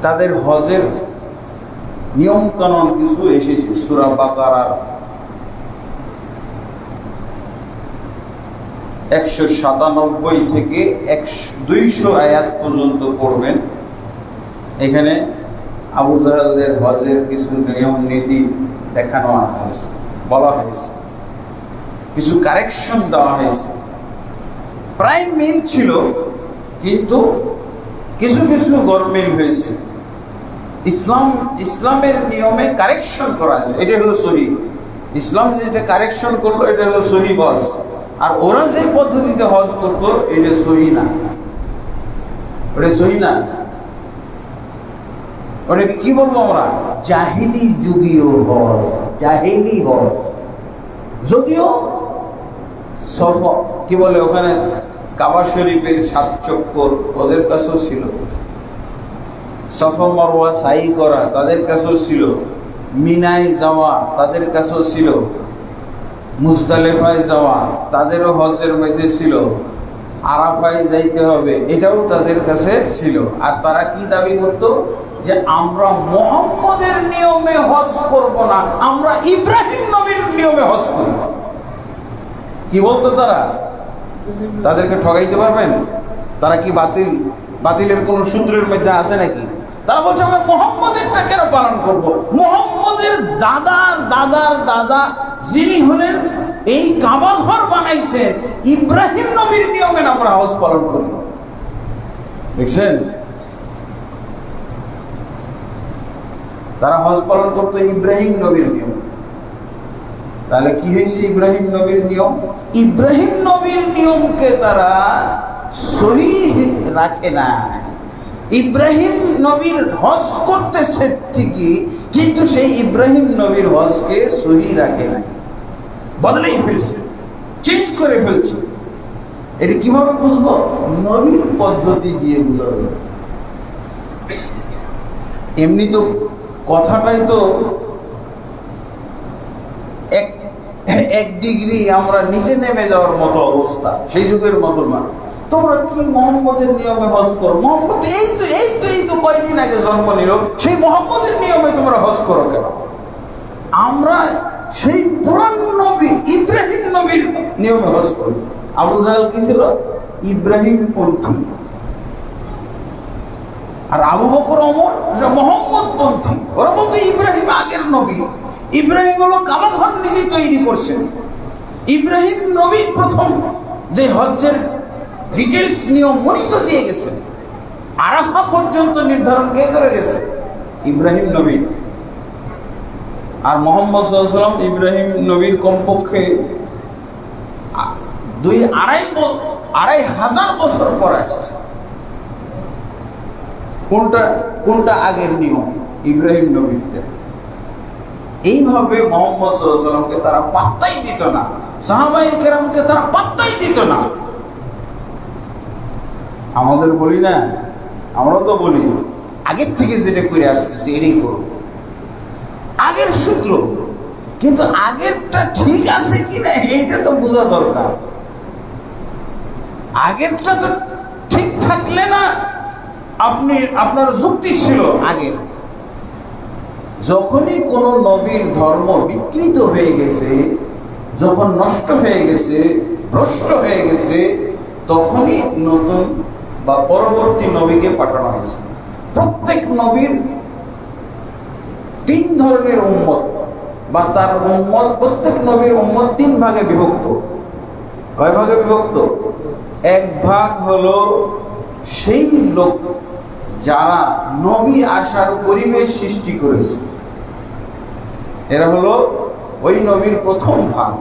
তাদের হজের নিয়ম কানুন কিছু এসেছে। সূরা বাকারার 197 থেকে 200 আয়াত পর্যন্ত পড়বেন। এখানে আবু জাহলের হজের কিছু নিয়ম নীতি দেখানো হয়েছে, বলা হয়েছে, কিছু কারেকশন দেওয়া হয়েছে। প্রায় মিল ছিল, কিন্তু কিছু কিছু গরমিল হয়েছে। ইসলামের নিয়মে কারেকশন করা হয়েছে, এটা হলো সহিহ। ইসলাম যেটা কারেকশন করলো এটা হলো সহিহ হজ, আর ওরা যে পদ্ধতিতে হজ করতো এটা সহিহ না, ওটা সহিহ না। ওটাকে কি বলবো আমরা? জাহিলি যুগীয় হজ, জাহিলি হজ। যদিও সফা কি বলে ওখানে কাবা শরীফের 7 চক্কর ওদের কাছেও ছিল, সফা মারওয়া সাই করা তাদের কাছেও ছিল, মিনায় যাওয়া তাদের কাছেও ছিল, মুজদালিফায় যাওয়া তাদেরও হজের মধ্যে ছিল, আরাফায় যাইতে হবে এটাও তাদের কাছে ছিল। আর তারা কি দাবি করত? যে আমরা মুহাম্মদের নিয়মে হজ করব না, আমরা ইব্রাহিম নবীর নিয়মে হজ করি। কি বলতো তারা? তাদেরকে ঠকাইতে পারবেন? তারা কি বাতিলের কোন সূত্রের মধ্যে আছে নাকি? তারা বলছে আমরা মুহাম্মদেরটা কেন পালন করব? মুহাম্মদের দাদার দাদার দাদা যিনি হলেন এই কাবা ঘর বানাইছেন, ইব্রাহিম নবীর নিয়মে আমরা হজ পালন করি। দেখছেন, তারা হজ পালন করতো ইব্রাহিম নবীর নিয়ম। তাহলে কি হয়েছে ইব্রাহিম নবীর নিয়ম? ইব্রাহিম নবীর নিয়মকে তারা সহিহ রাখে না। ইব্রাহিম নবীর হজ করতেছে ঠিকই, কিন্তু সেই ইব্রাহিম নবীর হজকে সহিহ রাখে নাই, বদলেই ফেলছে, চেঞ্জ করে ফেলছে। এটা কিভাবে বুঝবো? নবীর পদ্ধতি দিয়ে বুঝাবে। এমনি তো কথাটাই তো এক ডিগ্রি আমরা নিচে নেমে যাওয়ার মতো অবস্থা। সেই যুগের মুসলমান, তোমরা কি মুহাম্মদের নিয়মে হজ করো? মুহাম্মদ এই তো কয়েকদিন আগে জন্ম নিল, সেই মুহাম্মদের নিয়মে তোমরা হজ করো কেন? আমরা সেই পুরান নবী ইব্রাহিম নবীর নিয়মে হজ করি। আবু জাহল কি ছিল? ইব্রাহিম পন্থী। আর আবু বকর ওমর মুহাম্মদ পন্থী। ওরা বলতো ইব্রাহিম আগের নবী। ইব্রাহিম হলো কাবা ঘর নিজেই তৈরি করছেন। ইব্রাহিম নবী প্রথম যে হজ্জের ডিটেলস নিয়ম উনি তো দিয়ে গেছেন। আরাফা পর্যন্ত নির্ধারণ কে করে গেছে? ইব্রাহিম নবী। আর মুহাম্মদ সাল্লাল্লাহু আলাইহি ওয়াসাল্লাম ইব্রাহিম নবীর কমপক্ষে 2,500 বছর পর আসছে। কোনটা আগের নিয়ম? ইব্রাহিম নবীর। এইভাবে মুহাম্মদ সাল্লাল্লাহু আলাইহি ওয়াসাল্লামকে তারা পাত্তাই দিত না, সাহাবায়ে কেরামকে তারা পাত্তাই দিত না। আমাদের বলি না, আমরাও তো বলি আগের থেকে যেটা করে আসতেছি এটাই করব, আগের সূত্র। কিন্তু আগেরটা ঠিক আছে কিনা এইটা তো বোঝা দরকার। আগেরটা তো ঠিক থাকলে না আপনার যুক্তি ছিল আগের। যখনই কোনো নবীর ধর্ম বিকৃত হয়ে গেছে, যখন নষ্ট হয়ে গেছে, ভ্রষ্ট হয়ে গেছে, তখনই নতুন বা পরবর্তী নবীকে পাঠানো হয়েছে। প্রত্যেক নবীর 3 ধরনের উম্মত বা তার উম্মত, প্রত্যেক নবীর উম্মত 3 ভাগে বিভক্ত। কয় ভাগে বিভক্ত? এক ভাগ হলো সেই লোক যারা নবী আসার পরিবেশ সৃষ্টি করেছে, এরা হলো ওই নবীর প্রথম ভাগ।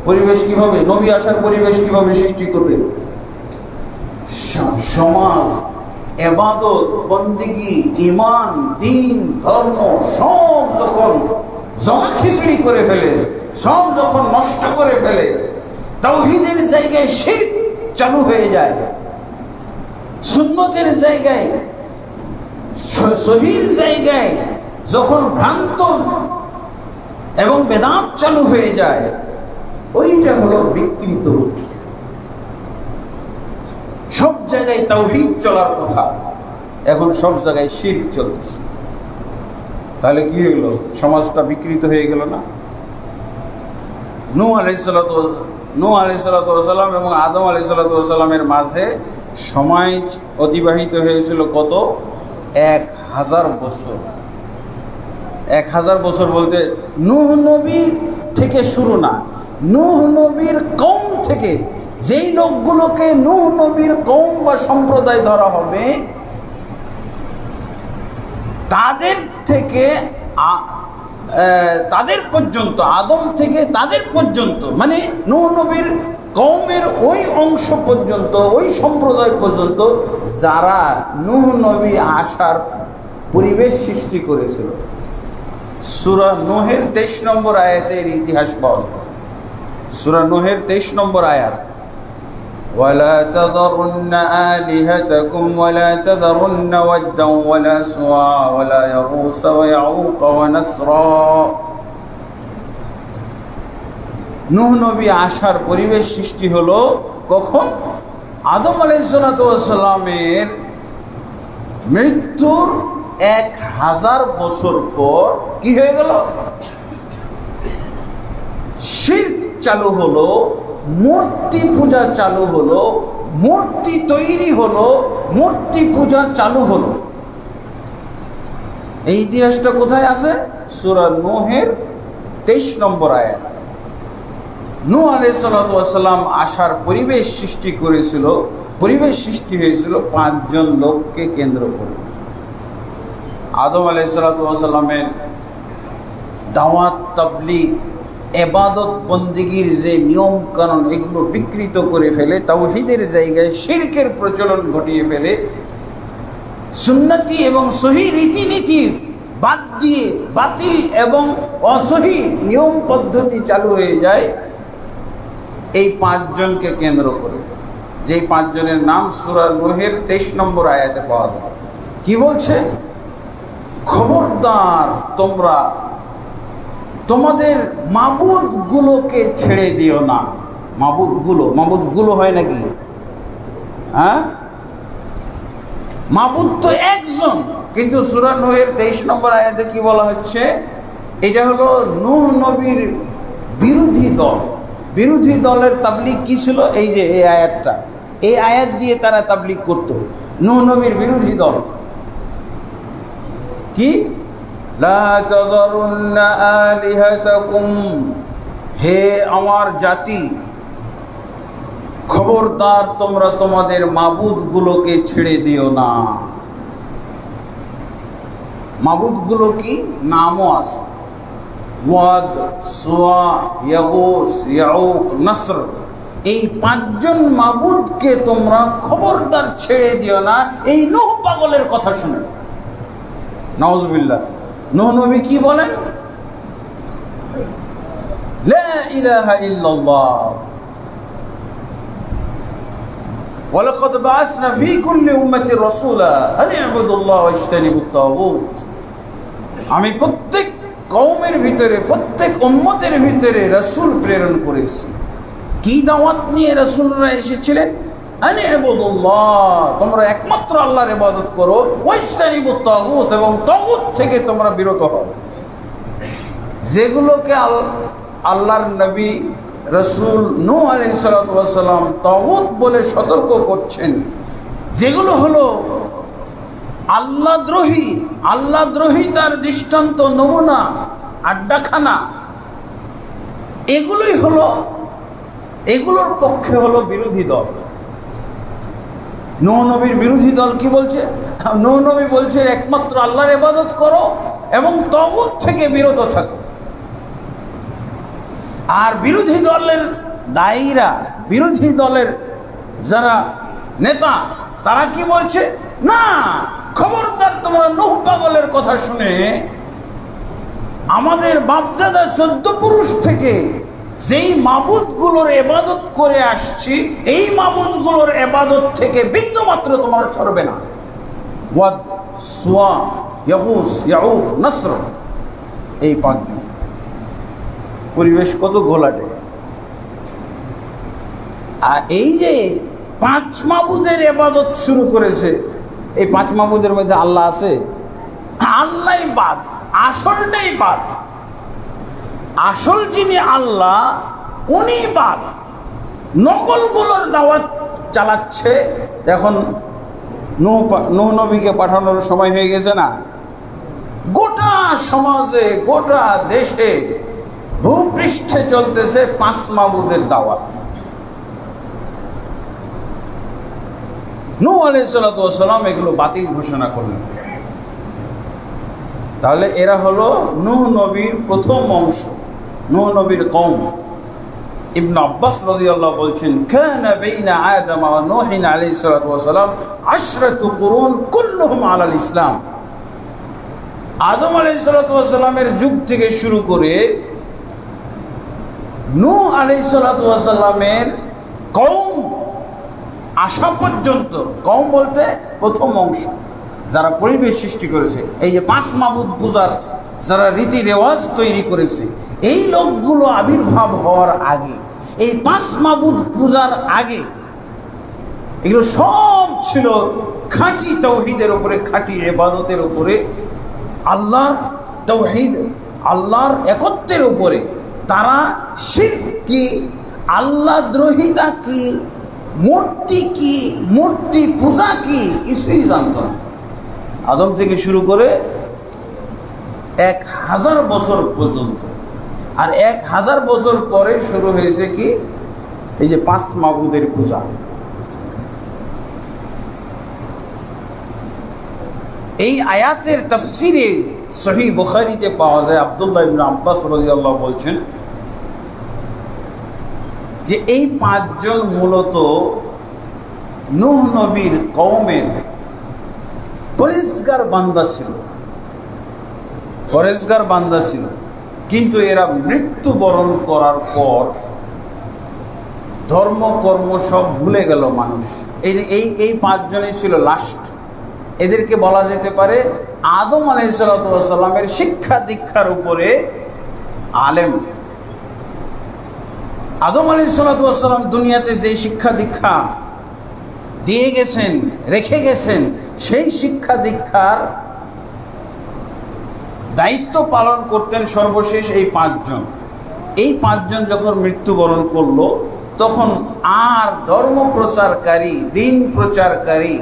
পরিবেশ কিভাবে, নবী আসার পরিবেশ কিভাবে সৃষ্টি করবে? সমাজ, ইবাদত, বন্দেগী, ঈমান, দ্বীন, ধর্ম সব যখন জমা খিচুড়ি করে ফেলে, সব যখন নষ্ট করে ফেলে, তাওহীদের জায়গায় শিরক চালু হয়ে যায়, সুন্নতের জায়গায়, সহির জায়গায় যখন ভ্রান্ত এবং বেদাত চালু হয়ে যায়, ওইটা হলো বিকৃত। সব জায়গায় তাওহীদ চলার কথা, এখন সব জায়গায় শিরক চলতেছে। তাহলে কি হলো? সমাজটা বিকৃত হয়ে গেল না? নূহ আলাইহিসসালাম এবং আদম আলাইহিসসালামের মাঝে সময় অতিবাহিত হয়েছিল কত? 1000 বছর। 1000 বছর বলতে নূহ নবীর থেকে শুরু না, নূহ নবীর কওম থেকে যেই লোকগুলোকে নূহ নবীর কওম বা সম্প্রদায় ধরা হবে, তাদের থেকে তাদের পর্যন্ত, আদম থেকে তাদের পর্যন্ত, মানে নূহ নবীর কওমের ওই অংশ পর্যন্ত, ওই সম্প্রদায় পর্যন্ত যারা নূহ নবী আসার পরিবেশ সৃষ্টি করেছিল। সূরা নূহের 23 নম্বর আয়াতের ইতিহাস পাওয়া যায়। সূরা নূহের 23 নম্বর আয়াত, ওয়ালা তাযারুন্না আলিহাতাকুম ওয়ালা তাযারুন্না ওয়াদ্দান ওয়ালা সুওয়া ওয়ালা ইয়াগুস ওয়া ইয়াউক ওয়া নাসরা। নূহ নবী আসার পরিবেশ সৃষ্টি হলো কখন? আদম আলাইহিসসালামের মৃত্যুর 1000 বছর পর কি হয়ে গেল? শিরক চালু হলো, মূর্তি পূজা চালু হলো, মূর্তি তৈরি হলো, মূর্তি পূজা চালু হলো। এই ইতিহাসটা কোথায় আছে? সূরা নূহের 23 নম্বর আয়াত। নূহ আলাইহিসসালাম আসার পরিবেশ সৃষ্টি করেছিল, পরিবেশ সৃষ্টি হয়েছিল 5 জন লোককে কেন্দ্র করে। আদম আলাইহিসসালামের দাওয়াত, তাবলীগ, ইবাদত বন্দেগীর যে নিয়ম কানুন, এগুলো বিকৃত করে ফেলে, তাওহীদের জায়গায় শিরকের প্রচলন ঘটিয়ে ফেলে, সুন্নতি এবং সহি রীতিনীতি বাদ দিয়ে বাতিল এবং অসহি নিয়ম পদ্ধতি চালু হয়ে যায় এই 5 জনকে কেন্দ্র করে। যেই 5 জনের নাম সূরা নূহের 23 নম্বর আয়াতে পাওয়া যায়। কি বলছে? খবরদার তোমরা তোমাদের মাবুদগুলোকে ছেড়ে দিও না। মাবুদগুলো হয় নাকি? হ্যাঁ, মাবুদ তো একজন, কিন্তু সূরা নূহের 23 নম্বর আয়াতে কি বলা হচ্ছে? এটা হলো নূহ নবীর বিরোধী দল। বিরোধী দলের তাবলীগ কি ছিল? এই যে এই আয়াতটা, এই আয়াত দিয়ে তারা তাবলীগ করত। নূহ নবীর বিরোধী দল কি? লা তাযারুন্না আলিহাতাকুম, হে আমার জাতি, খবরদার তোমরা তোমাদের মাবুদগুলোকে ছেড়ে দিও না। মাবুদগুলো কি? নামও আছে, ওয়াদ, সুওয়া, ইয়াগুস, ইয়াউক, নাসর। এই 5 জন মাবুদকে তোমরা খবরদার ছেড়ে দিও না। এই নূহ পাগলের কথা শুনে, নাউজুবিল্লাহ, নূহ নবী কি বলেন? লা ইলাহা ইল্লাল্লাহ ওয়া লাকাদ বা'আসনা ফী কুল্লি উম্মাতির রাসূলা আন ই'বুদুল্লাহ ওয়া ইজতানিবুত তাগুত। আমি প্রত্যেক কওমের ভিতরে, প্রত্যেক উম্মতের ভিতরে রাসূল প্রেরণ করেছি। কি দাওয়াত নিয়ে রাসূলরা এসেছিলেন? আন ই'বুদুল্লাহ, তোমরা একমাত্র আল্লাহর ইবাদত করো, ওয়া ইজতানিবুত তাগুত, এবং তাগুত থেকে তোমরা বিরত হও। যেগুলোকে আল্লাহর নবী রাসূল নূহ আলাইহিস সালাম তাগুত বলে সতর্ক করছেন, যেগুলো হলো আল্লাহদ্রোহী, আল্লাহদ্রোহিতার দৃষ্টান্ত, নমুনা, আড্ডাখানা, এগুলোই হলো, এগুলোর পক্ষে হলো বিরোধী দল। নূহ নবীর বিরোধী দল কি বলছে? নূহ নবী বলছে একমাত্র আল্লাহর ইবাদত করো এবং তাগুত থেকে বিরত থাকো। আর বিরোধী দলের দায়ীরা, বিরোধী দলের যারা নেতা, তারা কি বলছে? না, খবরদার তোমরা নূহ পাগলের কথা শুনে আমাদের বাপদাদা 14 পুরুষ থেকে যেই মাবুদগুলোর ইবাদত করে আসছি, এই মাবুদগুলোর ইবাদত থেকে বিন্দুমাত্র তোমরা সরবে না। ওয়াদ, সুওয়া, ইয়াগুস, ইয়াউক, নাসর, এই 5 জন। পরিবেশ কত ঘোলাটে! আর এই যে 5 মাবুদের ইবাদত শুরু করেছে, এই 5 মাবুদের মধ্যে আল্লাহ আছে? আল্লাহই বাদ, আসলটাই বাদ। আসল যিনি আল্লাহ উনি বাদ, নকলগুলোর দাওয়াত চালাচ্ছে। এখন নূহ নবীকে পাঠানোর সময় হয়ে গেছে না? গোটা সমাজে, গোটা দেশে, ভূপৃষ্ঠে চলতেছে 5 মাবুদের দাওয়াত। নূহ আলাইহিস সালাতু ওয়াস সালাম এগুলো বাতিল ঘোষণা করলেন। তাহলে এরা হলো নূহ নবীর প্রথম অংশ, নূহ নবীর কওম। ইবনে আব্বাস রাদিয়াল্লাহু বলছেন, কানা বাইনা আদম ওয়া নূহ আলাইহিস সালাতু ওয়াস সালাম 10 কুরুন কুল্লুহুম আলাল ইসলাম। আদম আলাইহিস সালাতু ওয়াস সালামের যুগ থেকে শুরু করে নূহ আলাইহিস সালাতু ওয়াস সালামের কওম আসা পর্যন্ত, কওম বলতে প্রথম অংশ যারা পরিবেশ সৃষ্টি করেছে, এই যে 5 মাবুদ পূজার যারা রীতি রেওয়াজ তৈরি করেছে, এই লোকগুলো আবির্ভাব হওয়ার আগে, এই 5 মাবুদ পূজার আগে এগুলো সব ছিল খাঁটি তাওহীদের উপরে, খাঁটি ইবাদতের উপরে, আল্লাহর তাওহীদ, আল্লাহর একত্বের উপরে। তারা শিরক কি, আল্লাহ দ্রোহিতা কি, মূর্তি কি, মূর্তি পূজা কি, কিছুই জানত না। আদম থেকে শুরু করে 1000 বছর পর্যন্ত। আর 1000 বছর পরে শুরু হয়েছে কি, এই যে 5 মাবুদের পূজা। এই আয়াতের তাফসিরে সহিহ বুখারীতে পাওয়া যায়, আব্দুল্লাহ ইবনে আব্বাস রাদিয়াল্লাহু বলছেন যে এই 5 জন মূলত নূহ নবীর কওমের পরেজগার বান্দা ছিল, পরেজগার বান্দা ছিল। কিন্তু এরা মৃত্যুবরণ করার পর ধর্মকর্ম সব ভুলে গেল মানুষ। এই 5 জনই ছিল লাস্ট। এদেরকে বলা যেতে পারে আদম আলাইহিস সালামের শিক্ষা দীক্ষার উপরে আলেম। আদম আলাইহিস সালাম দুনিয়াতে যে শিক্ষা দীক্ষা দিয়ে গেছেন, রেখে গেছেন, সেই শিক্ষা দীক্ষার দায়িত্ব পালন করতেন সর্বশেষ এই 5 জন। এই 5 জন যখন মৃত্যুবরণ করলো, তখন আর ধর্ম প্রচারকারী, দিন প্রচারকারী,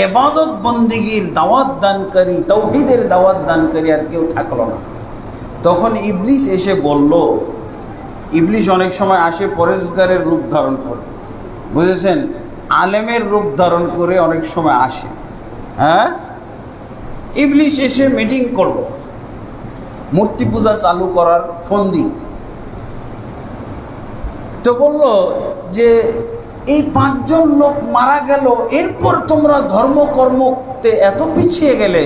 ইবাদত বন্দেগীর দাওয়াত দানকারী, তাওহীদের দাওয়াত দানকারী আর কেউ থাকলো না। তখন ইবলিস এসে বলল, ইবলিস অনেক সময় আসে পরেজগারের রূপ ধারণ করে, বুঝেছেন, আলেমের রূপ ধারণ করে অনেক সময় আসে। হ্যাঁ, ইবলিস এসে মিটিং করলো মূর্তি পূজা চালু করার ফন্দি। তো বলল যে এই 5 জন লোক মারা গেল, এরপর তোমরা ধর্মকর্মতে এত পিছিয়ে গেলে,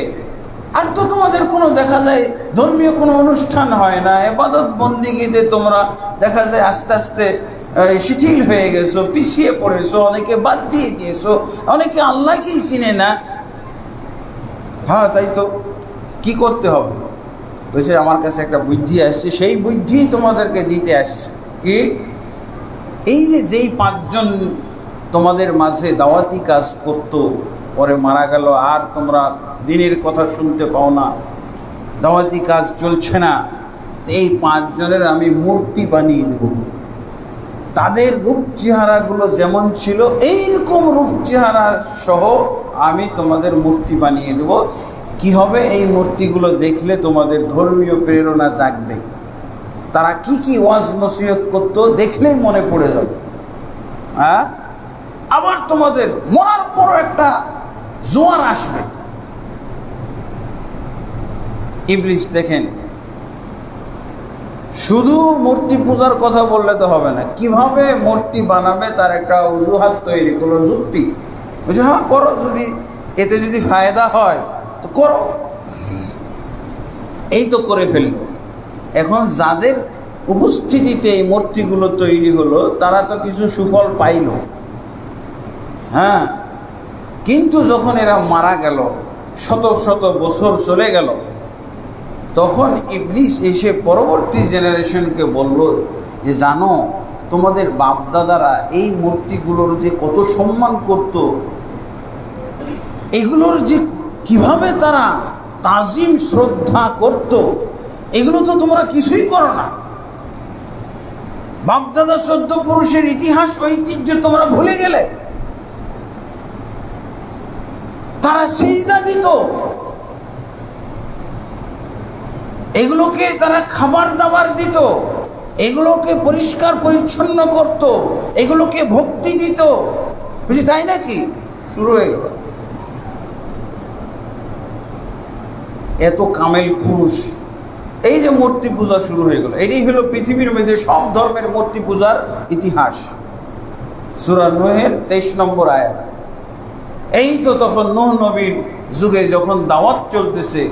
আর তো তোমাদের কোনো দেখা যায় ধর্মীয় কোনো অনুষ্ঠান হয় না, ইবাদত বন্দেগীতে তোমরা দেখা যায় আস্তে আস্তে শিথিল হয়ে গেছো, পিছিয়ে পড়েছো, অনেকে বাদ দিয়ে দিয়েছো, অনেকে আল্লাহকেই চিনে না। হ্যাঁ, তাই তো, কি করতে হবে? বলছে আমার কাছে একটা বুদ্ধি আসছে, সেই বুদ্ধি তোমাদেরকে দিতে আসছে। কি? এই যে যেই 5 জন তোমাদের মাঝে দাওয়াতি কাজ করতো, পরে মারা গেল, আর তোমরা দিনের কথা শুনতে পাও না, দাওয়াতি কাজ চলছে না, এই 5 জনের আমি মূর্তি বানিয়ে দেব। তাদের রূপ চেহারাগুলো যেমন ছিল এইরকম রূপ চেহারা সহ আমি তোমাদের মূর্তি বানিয়ে দেব। কি হবে? এই মূর্তিগুলো দেখলে তোমাদের ধর্মীয় প্রেরণা জাগবে। তারা কি কি ওয়াজ নসিহত করতো দেখলেই মনে পড়ে যাবে। হ্যাঁ, আবার তোমাদের মরার পরও একটা জোয়ার আসবে। ইবলিস দেখেন, শুধু মূর্তি পূজার কথা বললে তো হবে না, কিভাবে মূর্তি বানাবে তার একটা অজুহাত তৈরি করলো, যুক্তি। বলছে হ্যাঁ করো, যদি এতে যদি ফায়দা হয় তো করো। এই তো করে ফেললো। এখন যাদের উপস্থিতিতে এই মূর্তিগুলো তৈরি হলো, তারা তো কিছু সুফল পাইল। হ্যাঁ, কিন্তু যখন এরা মারা গেল, শত শত বছর চলে গেল, তখন ইবলিস এসে পরবর্তী জেনারেশনকে বলল যে জানো, তোমাদের বাপদাদারা এই মূর্তিগুলোর যে কত সম্মান করত, এগুলোর যে কিভাবে তারা তাজিম শ্রদ্ধা করত, এগুলো তো তোমরা কিছুই করো না। বাপদাদা চোদ্দ পুরুষের ইতিহাস ঐতিহ্য তোমরা ভুলে গেলে। তারা সিজদা দিত, এগুলোকে তারা খাবার দাবার দিত, এগুলোকে পরিষ্কার পরিচ্ছন্ন করত, এগুলোকে ভক্তি দিত, বুঝি তাই নাকি? শুরু হয়ে গেল। এত কামেল পুরুষ, এই যে মূর্তি পূজা শুরু হয়ে গেল। এটাই হলো পৃথিবীর মধ্যে সব ধর্মের মূর্তি পূজার ইতিহাস। সূরা নূহের 23 নম্বর আয়াত। এই তো তখন নূহ নবীর যুগে যখন দাওয়াত চলতেছে,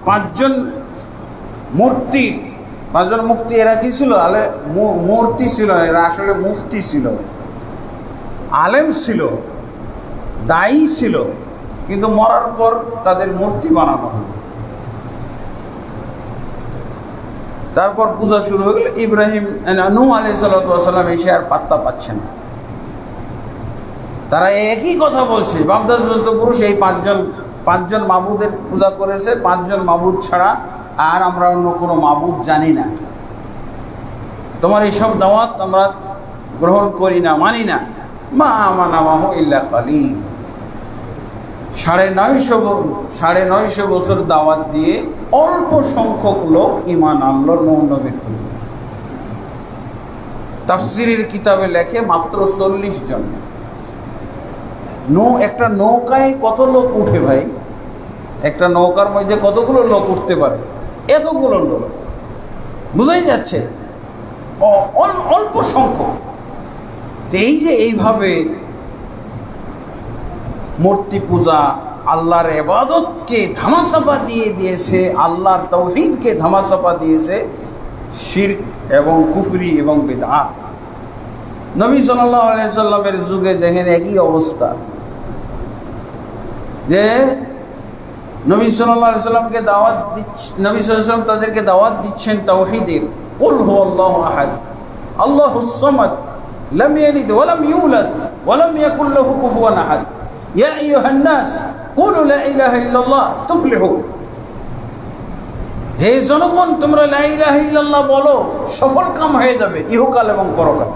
পাঁচজন মুফতি, এরা কি ছিল? মূর্তি ছিল, এরা আসলে মুফতি ছিল, আলেম ছিল, দায়ী ছিল, কিন্তু মরার পর তাদের মূর্তি বানানো হলো। তারপর পূজা শুরু হয়ে গেল। ইব্রাহিম, নূহ আলাইহিস সালাম এসে আর পাত্তা পাচ্ছে না। তারা একই কথা বলছে, বাপদাদা চোদ্দ পুরুষ এই পাঁচজন মাবুদের পূজা করেছে, 5 জন মাবুদ ছাড়া আর আমরা অন্য কোনো মাবুদ জানি না। তোমার এইসব দাওয়াত আমরা গ্রহণ করি না, মানি না। মা আমানা মাহু ইল্লা কালিল। 950 বছর দাওয়াত দিয়ে অল্প সংখ্যক লোক ঈমান আনলো নূহ নবীর প্রতি। তাফসীরের কিতাবে লেখে মাত্র 40 জন। একটা নৌকায় কত লোক উঠে ভাই? একটা নৌকার মধ্যে কতগুলো লোক উঠতে পারে? এতগুলো লোক, বুঝাই যাচ্ছে অল্প সংখ্যক। এই যে এইভাবে মূর্তি পূজা আল্লাহর ইবাদতকে ধামাচাপা দিয়ে দিয়েছে, আল্লাহর তাওহীদকে ধামাচাপা দিয়েছে শিরক এবং কুফরি এবং বিদআত। নবী সাল্লাল্লাহু আলাইহি সাল্লামের যুগে দেখেন একই অবস্থা, যে নবী সাল্লাল্লাহু আলাইহি সাল্লামকে দাওয়াত দিচ্ছেন, নবী সাল্লাল্লাহু আলাইহি সাল্লাম তাদেরকে দাওয়াত দিচ্ছেন তাওহীদের। কুল হুয়াল্লাহু আহাদ আল্লাহুস সামাদ লাম ইয়ালিদ ওয়া লাম ইউলাদ ওয়া লাম ইয়াকুল লাহু কুফুয়ান আহাদ ইয়া আইয়ুহান নাস কুলু লা ইলাহা ইল্লাল্লাহ তুফলিহু। হে জনগণ, তোমরা লা ইলাহা ইল্লাল্লাহ বলো, সফল কাম হয়ে যাবে ইহকাল এবং পরকাল।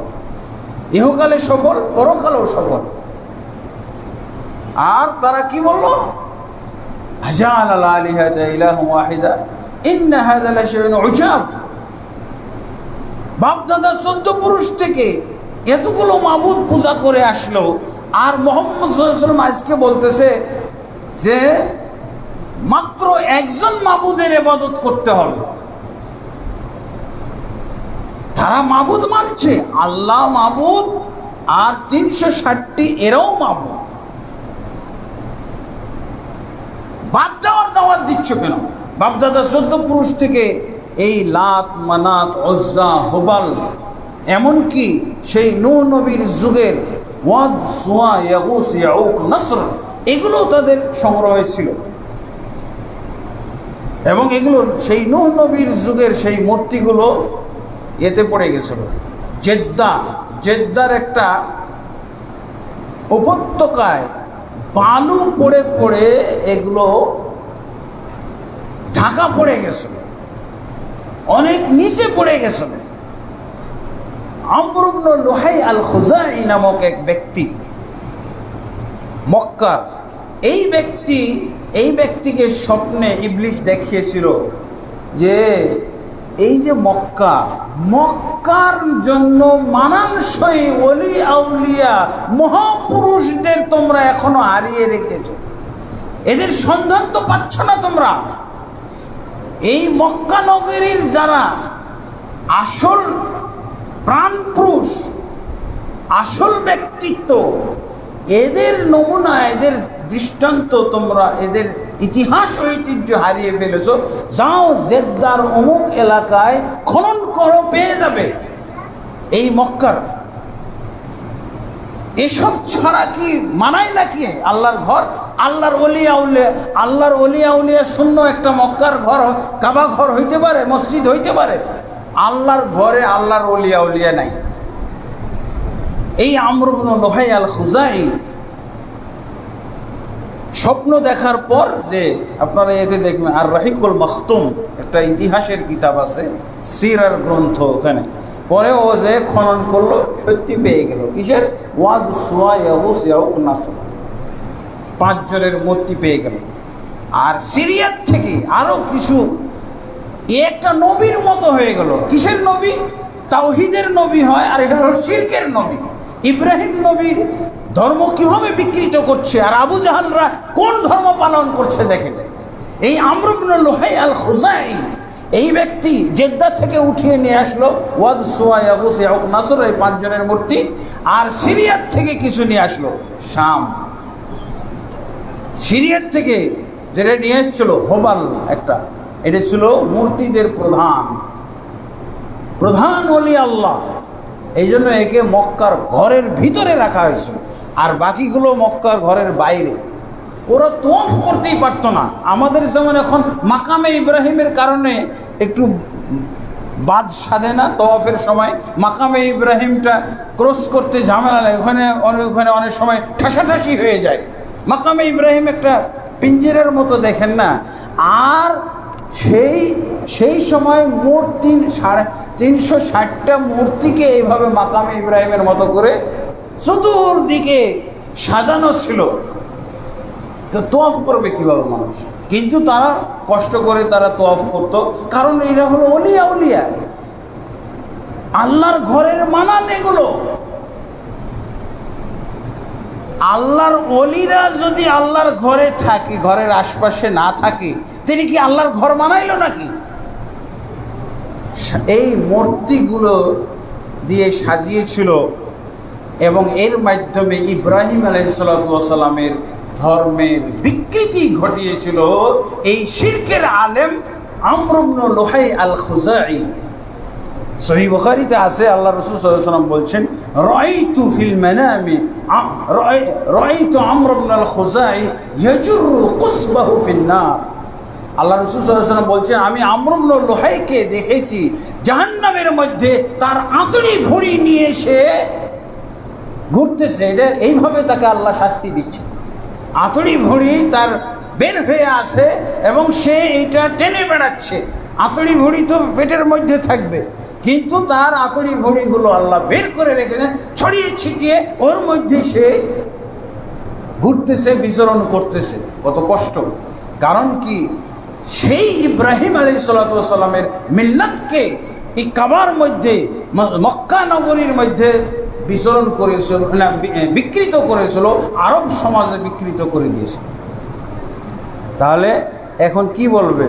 ইহকালে সফল, পরকালেও সফল। আর তারা কি বলল? আজাআলাল আলিহাতা ইলাহা ওয়াহিদা ইন্না হাযা লাশাইউন উজাব। বাপদাদা 14 পুরুষ থেকে এতগুলো মাবুদ পূজা করে আসলো, আর মুহাম্মদ সাল্লাল্লাহু আলাইহি ওয়াসাল্লাম আজকে বলতেছে যে মাত্র একজন মাবুদের ইবাদত করতে হবে। তারা মাবুদ মানছে, আল্লাহ মাবুদ, আর 360টি এরাও মাবুদ। বাদ দেওয়ার দাওয়াত দিচ্ছ কেন? বাপদাদা 14 পুরুষ থেকে এই লাত, মানাত, উজ্জা, হুবাল, এমনকি সেই নূহ নবীর যুগের ওয়াদ, সুয়া, ইয়াগুস, ইয়াউক, নসর, এগুলো তাদের সংগ্রহ ছিল। এবং এগুলো সেই নূহ নবীর যুগের সেই মূর্তিগুলো এতে পড়ে গেছিল। জেদ্দার একটা উপত্যকায় বালু পড়ে পড়ে এগুলো ঢাকা পড়ে গেছিল, অনেক নিচে পড়ে গেছিল। আমর ইবনে লুহাই আল খুজাই নামক এক ব্যক্তি, মক্কার, এই ব্যক্তিকে স্বপ্নে ইবলিস দেখিয়েছিল যে এই যে মক্কার জন্য মানানসই ওলি আউলিয়া মহাপুরুষদের তোমরা এখনো হারিয়ে রেখেছ, এদের সন্ধান তো পাচ্ছ না তোমরা। এই মক্কা নগরীর যারা আসল প্রাণপুরুষ, আসল ব্যক্তিত্ব, এদের নমুনা, এদের দৃষ্টান্ত তোমরা, এদের ইতিহাস ঐতিহ্য হারিয়ে ফেলেছ। যাও জেদ্দার অমুক এলাকায় খনন করো, পেয়ে যাবে এই মক্কার। এসব ছাড়া কি মানায় নাকি আল্লাহর ঘর? আল্লাহর ওলিয়া উলিয়া শূন্য একটা মক্কার ঘর, কাবা ঘর হইতে পারে, মসজিদ হইতে পারে? আল্লাহর ঘরে আল্লাহর ওলিয়া নাই। এই আমর ইবনে লুহাই আল খুজাই স্বপ্ন দেখার পর যে আপনারা এতে দেখবেন, আর রাহিকুল মখতুম একটা ইতিহাসের কিতাব আছে, সিরার গ্রন্থ, ওখানে পরে ও যে খনন করলো সত্যি পেয়ে গেল কিসের, ওয়াদ সুয়া ইয়াগুস ইয়াউক নাসর, 5 জনের মূর্তি পেয়ে গেল। আর সিরিয়ার থেকে আরও কিছু একটা নবীর মতো হয়ে গেল। কিসের নবী? তাওহীদের নবী হয়, আর এটা হলো শিরকের নবী। ইব্রাহিম নবীর ধর্ম কিভাবে বিকৃত করছে, আর আবু জাহালরা কোন ধর্ম পালন করছে দেখেন। এই আমর ইবনে লুহাই আল খুজাই, এই ব্যক্তি জেদ্দা থেকে উঠিয়ে নিয়ে আসলো ওয়াদ সুয়া ইয়াগুস ইয়াউক নাসর, এই 5 জনের মূর্তি। আর সিরিয়ার থেকে কিছু নিয়ে আসলো, শাম। সিরিয়ার থেকে যেটা নিয়ে এসছিল হোবাল একটা, এটা ছিল মূর্তিদের প্রধান ওলি আল্লাহ। এই জন্য একে মক্কার ঘরের ভিতরে রাখা হয়েছিল, আর বাকিগুলো মক্কার ঘরের বাইরে। ওরা তওয়াফ করতেই পারতো না। আমাদের যেমন এখন মাকামে ইব্রাহিমের কারণে একটু বাদ সাধে না, তওয়াফের সময় মাকামে ইব্রাহিমটা ক্রস করতে ঝামেলা লাগে, ওখানে অনেক সময় ঠাসাঠাসি হয়ে যায়। মাকামে ইব্রাহিম একটা পিঞ্জেরের মতো দেখেন না। আর সেই সময় মোট 360টা মূর্তিকে এইভাবে মাকামে ইব্রাহিমের মতো করে চতুর্দিকে সাজানো ছিল। তো তওয়াফ করবে কিভাবে মানুষ? কিন্তু তারা কষ্ট করে তারা তওয়াফ করতো, কারণ এরা হলো ওলিয়া উলিয়া, আল্লাহর ঘরের মানান এগুলো। আল্লাহর ওলিরা যদি আল্লাহর ঘরে থাকে, ঘরের আশপাশে না থাকে, তিনি কি আল্লাহর ঘর বানাইলো নাকি? এই মূর্তিগুলো দিয়ে সাজিয়েছিল এবং এর মাধ্যমে ইব্রাহিম আলাইহিস সালামের ধর্মের বিকৃতি ঘটিয়েছিল এই শিরকের আলেম আমর ইবনে লুহাই আল খুজাই। সহিহ বুখারীতে আছে, আল্লাহ রাসূল সাল্লাল্লাহু আলাইহি ওয়াসাল্লাম বলছেন, রাআইতু ফিল মানামি রাআইতু আমর ইবনে আল খুজাই ইয়াজুরু কুসবাহু ফিন নার। আল্লাহ রাসূল সাল্লাল্লাহু আলাইহি ওয়াসাল্লাম বলছেন, আমি আমর ইবনে লুহাইকে দেখেছি জাহান্নামের মধ্যে তার আঁতুড়ি ভুঁড়ি নিয়ে সে ঘুরতেছে। এটা এইভাবে তাকে আল্লাহ শাস্তি দিচ্ছে। আঁতুড়ি ভুঁড়ি তার বের হয়ে আসে এবং সে এইটা টেনে বেড়াচ্ছে। আঁতুড়ি ভুঁড়ি তো পেটের মধ্যে থাকবে, কিন্তু তার আঁতুড়ি ভুঁড়িগুলো আল্লাহ বের করে রেখেছেন, ছড়িয়ে ছিটিয়ে ওর মধ্যে সে ঘুরতেছে, বিচরণ করতেছে। কত কষ্ট! কারণ কি, সেই ইব্রাহিম আলাইহিস সালামের মিল্লাতকে এই কাবার মধ্যে, মক্কা নগরীর মধ্যে বিচরণ করেছিল না, বিকৃত করেছিল, আরব সমাজে বিকৃত করে দিয়েছিল। তাহলে এখন কি বলবে?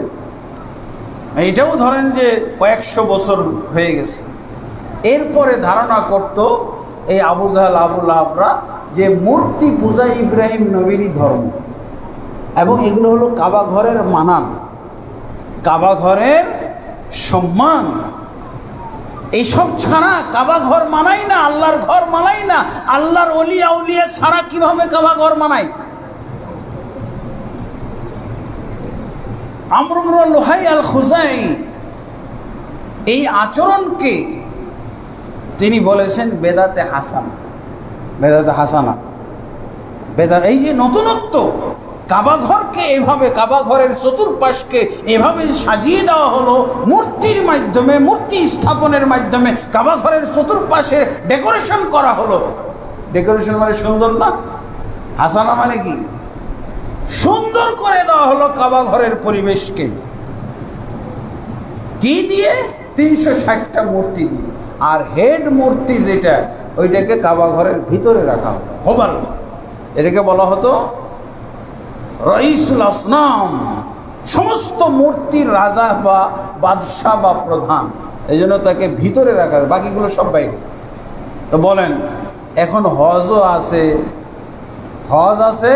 এটাও ধরেন যে কয়েকশো বছর হয়ে গেছে। এরপরে ধারণা করত এই আবু জাহাল, আবু লাহাবরা, যে মূর্তি পূজা ইব্রাহিম নবীরই ধর্ম, এবং এগুলো হলো কাবা ঘরের মানান, কাবা ঘরের সম্মান। এইসব ছাড়া কাবা ঘর মানাই না, আল্লাহর ঘর মানাই না। আল্লাহর ওলিয়া উলিয়া ছাড়া কিভাবে কাবা ঘর মানাই? আমর ইবনে লুহাই আল খুজাই এই আচরণকে তিনি বলেছেন বেদাতে হাসানা। বেদাতে হাসানা, বেদাত, এই যে নতুনত্ব, কাবা ঘরকে এভাবে, কাবা ঘরের চতুর্পাশকে এভাবে সাজিয়ে দেওয়া হলো মূর্তির মাধ্যমে, মূর্তি স্থাপনের মাধ্যমে কাবা ঘরের চতুর্পাশে ডেকোরেশন করা হলো। ডেকোরেশন মানে সুন্দর না? হাসানা মানে কি? সুন্দর করে দেওয়া হলো কাবা ঘরের পরিবেশকে। কি দিয়ে? 360টা মূর্তি দিয়ে। আর হেড মূর্তি যেটা, ওইটাকে কাবা ঘরের ভিতরে রাখা হলো, হোবাল। এটাকে বলা হতো রাইসুল আসনাম, সমস্ত মূর্তির রাজা বা বাদশাহ বা প্রধান। এই জন্য তাকে ভিতরে রাখা, বাকিগুলো সব বাইরে। তো বলেন, এখন হজও আছে, হজ আছে,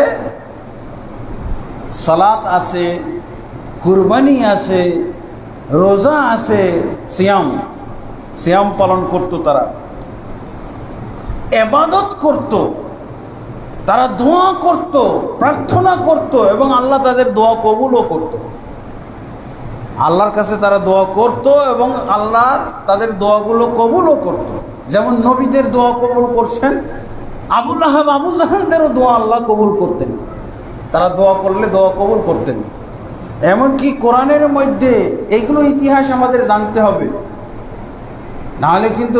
সালাত আছে, কুরবানি আছে, রোজা আছে, সিয়াম পালন করতো, তারা ইবাদত করত, তারা দোয়া করত, প্রার্থনা করত, এবং আল্লাহ তাদের দোয়া কবুলও করত। আল্লাহর কাছে তারা দোয়া করত এবং আল্লাহ তাদের দোয়াগুলো কবুলও করত। যেমন নবীদের দোয়া কবুল করছেন, আবু লাহাব, আবু জাহালদেরও দোয়া আল্লাহ কবুল করতেন। তারা দোয়া করলে দোয়া কবুল করতেন। এমনকি কোরআনের মধ্যে এইগুলো ইতিহাস আমাদের জানতে হবে, নাহলে কিন্তু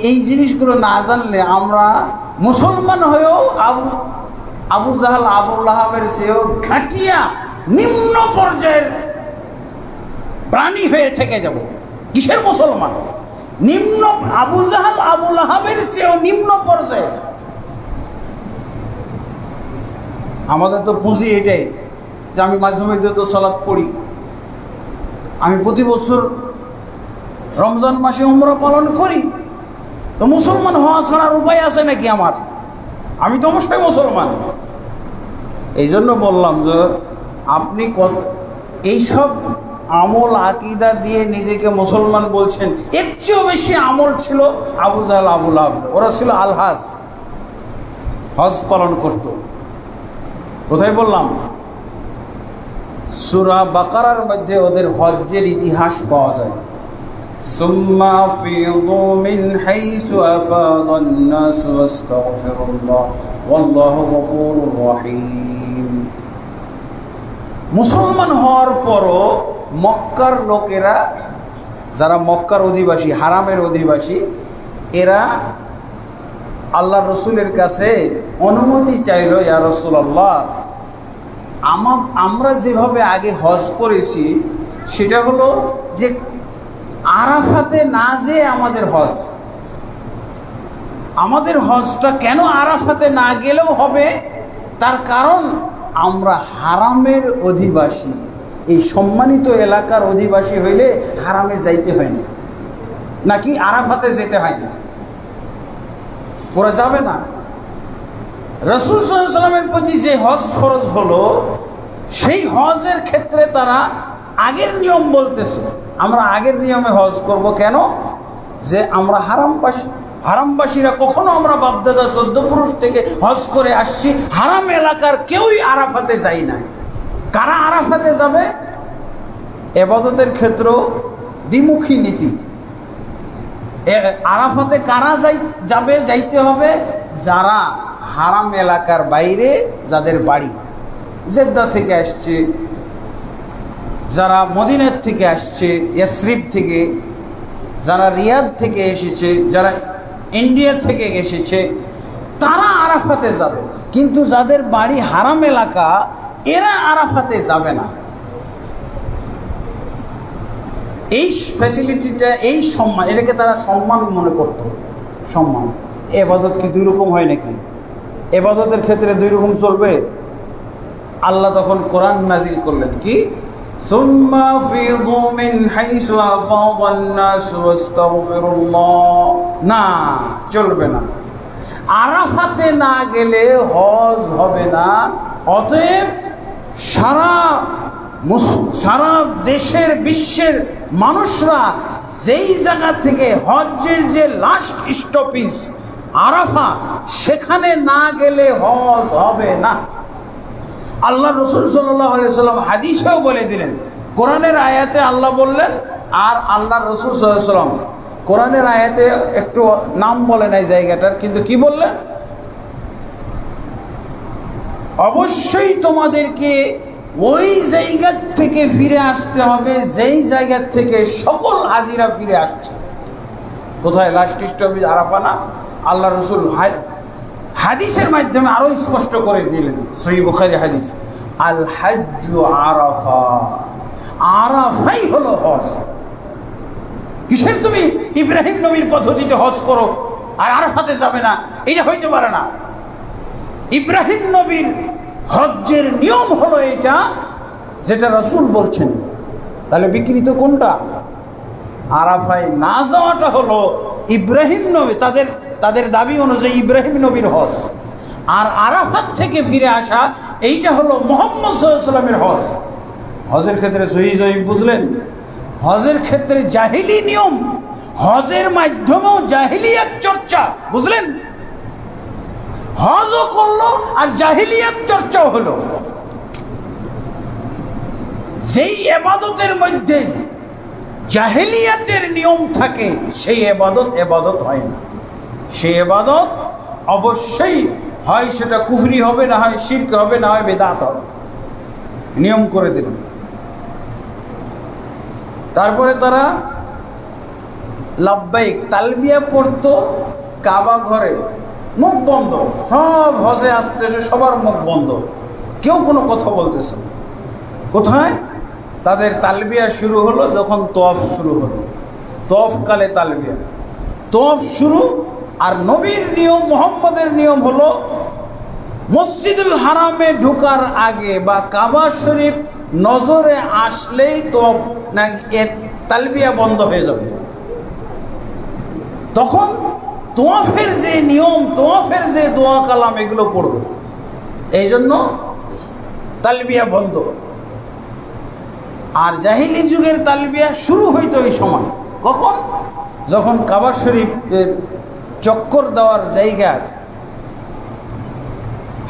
এই জিনিসগুলো না জানলে আমরা মুসলমান হয়েও আবু জাহাল আবু লাহাবের চেয়েও ঘাটিয়া নিম্ন পর্যায়ের প্রাণী হয়ে থেকে যাব। কিসের মুসলমান? নিম্ন, আবু জাহাল আবু লাহাবের চেয়েও নিম্ন পর্যায়ে। আমাদের তো পুঁজি এটাই যে আমি মাঝে মধ্যে তো সালাত পড়ি, আমি প্রতি বছর রমজান মাসে উমরা পালন করি, তো মুসলমান হওয়া ছাড়ার উপায় আছে নাকি আমার? আমি তো অবশ্যই মুসলমান। এই জন্য বললাম যে আপনি এইসব আমল আকিদা দিয়ে নিজেকে মুসলমান বলছেন, এর চেয়েও বেশি আমল ছিল আবু জাহাল আবু লাহাব। ওরা ছিল আলহাজ, হজ পালন করত। কোথায় বললাম? সূরা বাকারার মধ্যে ওদের হজ্জের ইতিহাস পাওয়া যায়। সুম্মা আফিদু মিন হাইসু আফাদান নাস ওয়াস্তাগফিরুল্লাহ ওয়াল্লাহু গফুরুর রহিম। মুসলমান হওয়ার পরও মক্কার লোকেরা, যারা মক্কার অধিবাসী, হারামের অধিবাসী, এরা আল্লাহ রসুলের কাছে অনুমতি চাইল, ইয়া রাসূলুল্লাহ, আমরা যেভাবে আগে হজ করেছি সেটা হলো যে আরাফাতে না যেয়ে আমাদের হজটা কেন আরাফাতে না গেলেও হবে? তার কারণ আমরা হারামের অধিবাসী, এই সম্মানিত এলাকার অধিবাসী হইলে হারামে যাইতে হয় না, নাকি আরাফাতে যেতে হয় না, ওরা যাবে না। রাসূল সাল্লাল্লাহু আলাইহি ওয়াসাল্লামের প্রতি যে হজ ফরজ হলো, সেই হজের ক্ষেত্রে তারা আগের নিয়ম বলতেছে, আমরা আগের নিয়মে হজ করব। কেন? যে আমরা হারামবাসীরা কখনো আমরা বাপদাদা 14 পুরুষ থেকে হজ করে আসছি, হারাম এলাকার কেউই আরাফাতে যাই না। কারা আরাফাতে যাবে? ইবাদতের ক্ষেত্রেও দ্বিমুখী নীতি। আরাফাতে কারা যাইতে হবে? যারা হারাম এলাকার বাইরে, যাদের বাড়ি জেদ্দা থেকে আসছে, যারা মদিনার থেকে আসছে, ইয়াসরিব থেকে, যারা রিয়াদ থেকে এসেছে, যারা ইন্ডিয়া থেকে এসেছে, তারা আরাফাতে যাবে। কিন্তু যাদের বাড়ি হারাম এলাকা, এরা আরাফাতে যাবে না। এই ফ্যাসিলিটিটা, এই সম্মান, এটাকে তারা সম্মান মনে করত। সম্মান। ইবাদত কি দুই রকম হয় নাকি? ইবাদতের ক্ষেত্রে দুই রকম চলবে? আল্লাহ তখন কোরআন নাজিল করলেন কি? সুম্মা আফিদু মিন হাইসু আফাদান নাস ওয়াস্তাগফিরুল্লাহ। না, চলবে না। আরাফাতে না গেলে হজ হবে না। অতএব সারা দেশের, বিশ্বের মানুষরা যেই জায়গা থেকে হজ্জের যে লাস্ট স্টপেজ আরাফা, সেখানে না গেলে হজ হবে না। আল্লাহ রসুল সাল্লাল্লাহু আলাইহি ওয়াসাল্লাম হাদিসেও বলে দিলেন। কোরআনের আয়াতে আল্লাহ বললেন, আর আল্লাহ রসুল সাল্লাল্লাহু আলাইহি ওয়াসাল্লাম কোরআনের আয়াতে একটু নাম বলে নাই জায়গাটার, কিন্তু কি বললেন? অবশ্যই তোমাদেরকে ওই জায়গা থেকে ফিরে আসতে হবে যেই জায়গা থেকে সকল হাজিরা ফিরে আসছে। কোথায়? লাস্ট স্টপেজ আরাফা না? আল্লাহ রসুল হাদিসের মাধ্যমে আরো স্পষ্ট করে দিলেন। সহিহ বুখারী হাদিস, আল হাজ্জু আরাফা। আরাফাই হলো হজ। কিসের তুমি ইব্রাহিম নবীর পদ্ধতিতে হজ করো আর আরাফাতে যাবে না? এটা হইতে পারে না। ইব্রাহিম নবীর হজ্জের নিয়ম হলো এটা, যেটা রাসূল বলছেন। তাহলে বিকৃত কোনটা? আরাফায় না যাওয়াটা হলো ইব্রাহিম নবী, তাদের দাবি অনুযায়ী ইব্রাহিম নবীর হজ। আর আরাফাত থেকে ফিরে আসা, এইটা হলো মুহাম্মদ সাল্লাল্লাহু আলাইহি ওয়াসাল্লামের হজ। হজের ক্ষেত্রে সহিহ জয়ীফ বুঝলেন? হজের ক্ষেত্রে জাহিলি নিয়ম, হজের মাধ্যমেও জাহিলিয়াত চর্চা, বুঝলেন? হজও করলো আর জাহিলিয়াত চর্চাও হলো। যেই ইবাদতের মধ্যে জাহিলিয়াতের নিয়ম থাকে, সেই ইবাদত হয় না। সেই ইবাদত অবশ্যই হয় সেটা কুফরি হবে, না হয় শিরক হবে, না হয় বেদাত হবে। নিয়ম করে দিলেন। তারপরে তারা লাব্বাইক তালবিয়া পড়তো কাবা ঘরে, মুখ বন্ধ। সব হজে আসতেছে, সবার মুখ বন্ধ, কেউ কোনো কথা বলতেছে না। কোথায় তাদের তালবিয়া শুরু হলো? যখন তওয়াফ শুরু হলো, তওয়াফকালে তালবিয়া, তওয়াফ শুরু। আর নবীর নিয়ম, মুহাম্মদের নিয়ম হলো মসজিদুল হারামে ঢোকার আগে বা কাবা শরীফ নজরে আসলেই তওয়াফ না তালবিয়া বন্ধ হয়ে যাবে। তখন তওয়াফের যে নিয়ম, তওয়াফের যে দোয়া কালাম, এগুলো পড়বে। এই জন্য তালবিয়া বন্ধ। আর জাহিলি যুগের তালবিয়া শুরু হইতো এই সময়। কখন? যখন কাবা শরীফের চক্কর দেওয়ার জায়গা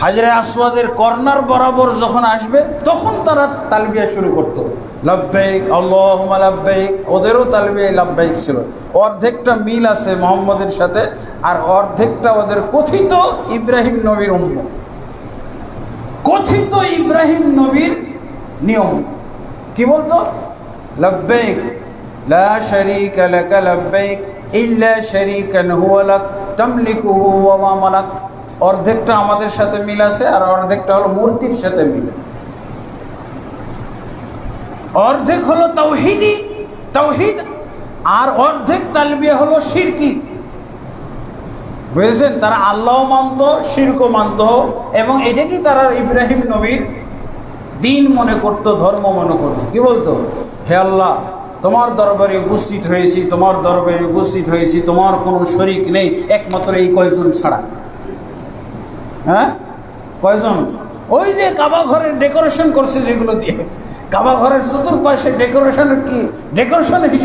হাজরে আসওয়াদের কর্নার বরাবর যখন আসবে, তখন তারা তালবিয়া শুরু করত। লাব্বাইক আল্লাহুম্মা লাব্বাইক, ওদেরও তালবিয়া লাব্বাইক ছিল। অর্ধেকটা মিল আছে মুহাম্মদের সাথে, আর অর্ধেকটা ওদের কথিত ইব্রাহিম নবীর উম্মত, কথিত ইব্রাহিম নবীর নিয়ম। কি বলতো? লাব্বাইক লা শারীকা লাকা লাব্বাইক ইল্লা শারীকান হুয়া লাক তামলিকুহু ওয়া মা মালাক। অর্ধেকটা আমাদের সাথে মিল আছে, আর অর্ধেকটা হলো মূর্তির সাথে মিল। অর্ধেক হলো তাওহীদি, তাওহীদ, আর অর্ধেক তালবিয়া হলো শিরকি। বুঝেছেন? তারা আল্লাহ মানত, শিরকও মানত, এবং এটাকেই তারা ইব্রাহিম নবীর দিন মনে করত, ধর্ম মনে করত। কি বলতো? হে আল্লাহ, তোমার দরবারে উপস্থিত হয়েছি, তোমার দরবারে উপস্থিত হয়েছি, তোমার কোনো শরীক নেই একমাত্র এই কয়জন ছাড়া। হ্যাঁ, কয়জন? ওই যে কাবা ঘরের ডেকোরেশন করছে যেগুলো দিয়ে, কাবা ঘরের চতুর্পাশে ডেকোরেশনের কি ডেকোরেশনের হিসেবে